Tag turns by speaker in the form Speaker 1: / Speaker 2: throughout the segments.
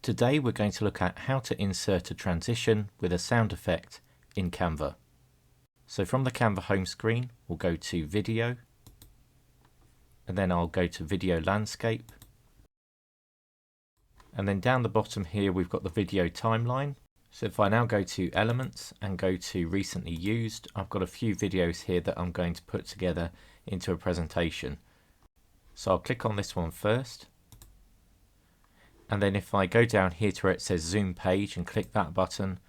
Speaker 1: Today we're going to look at how to insert a transition with a sound effect in Canva. So from the Canva home screen, we'll go to Video, and then I'll go to Video Landscape. And then down the bottom here we've got the video timeline. So if I now go to Elements and go to Recently Used, I've got a few videos here that I'm going to put together into a presentation. So I'll click on this one first. And then if I go down here to where it says Zoom Page and click that button,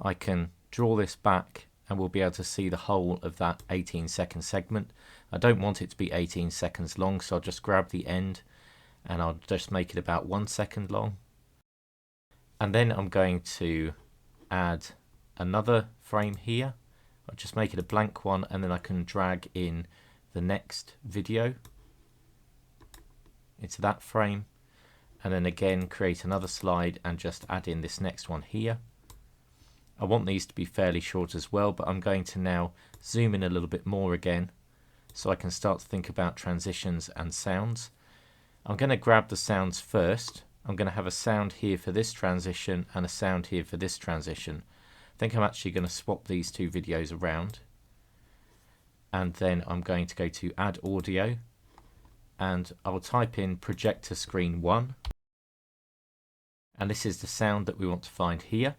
Speaker 1: I can draw this back and we'll be able to see the whole of that 18-second segment. I don't want it to be 18 seconds long, so I'll just grab the end and I'll just make it about 1 second long. And then I'm going to add another frame here. I'll just make it a blank one, and then I can drag in the next video into that frame. And then again create another slide and just add in this next one here. I want these to be fairly short as well, but I'm going to now zoom in a little bit more again so I can start to think about transitions and sounds. I'm going to grab the sounds first. I'm going to have a sound here for this transition and a sound here for this transition. I think I'm actually going to swap these two videos around. And then I'm going to go to Add Audio and I'll type in Projector Screen 1. And this is the sound that we want to find here.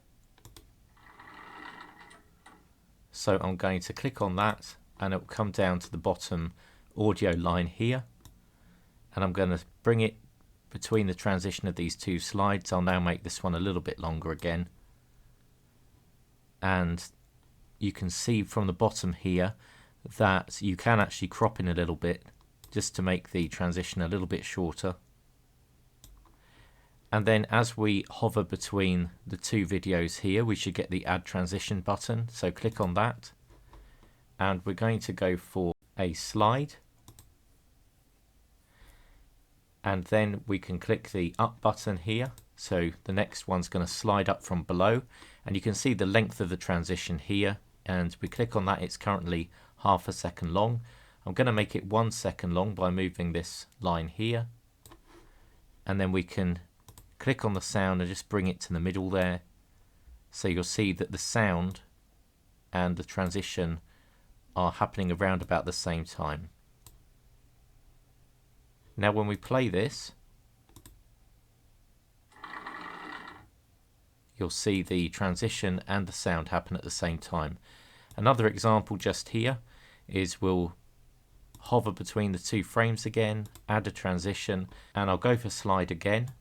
Speaker 1: So I'm going to click on that and it will come down to the bottom audio line here. And I'm going to bring it between the transition of these two slides. I'll now make this one a little bit longer again. And you can see from the bottom here that you can actually crop in a little bit just to make the transition a little bit shorter. And then as we hover between the two videos here, we should get the Add Transition button. So click on that. And we're going to go for a slide. And then we can click the Up button here. So the next one's going to slide up from below. And you can see the length of the transition here. And we click on that, it's currently ½ a second long. I'm going to make it 1 second long by moving this line here. And then we can click on the sound and just bring it to the middle there. So you'll see that the sound and the transition are happening around about the same time. Now when we play this, you'll see the transition and the sound happen at the same time. Another example just here is we'll hover between the two frames again, add a transition, and I'll go for slide again.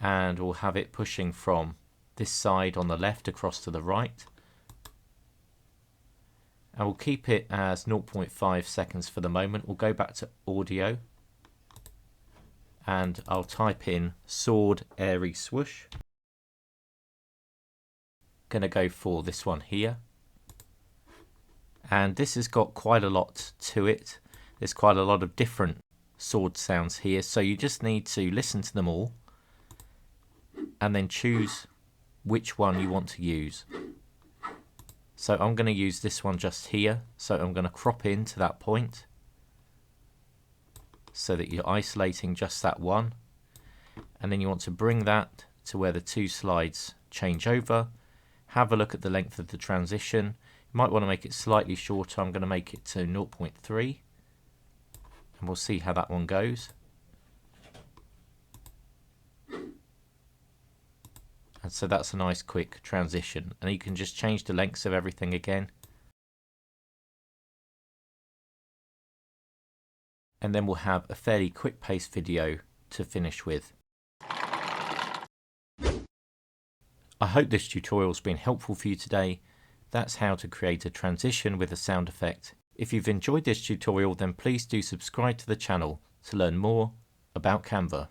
Speaker 1: And we'll have it pushing from this side on the left across to the right. And we'll keep it as 0.5 seconds for the moment. We'll go back to audio and I'll type in sword airy swoosh. Gonna go for this one here. And this has got quite a lot to it. There's quite a lot of different sword sounds here, so you just need to listen to them all and then choose which one you want to use. So I'm going to use this one just here, so I'm going to crop into that point so that you're isolating just that one, and then you want to bring that to where the two slides change over. Have a look at the length of the transition. You might want to make it slightly shorter. I'm going to make it to 0.3 and we'll see how that one goes. And so that's a nice quick transition, and you can just change the lengths of everything again. And then we'll have a fairly quick paced video to finish with. I hope this tutorial has been helpful for you today. That's how to create a transition with a sound effect. If you've enjoyed this tutorial, then please do subscribe to the channel to learn more about Canva.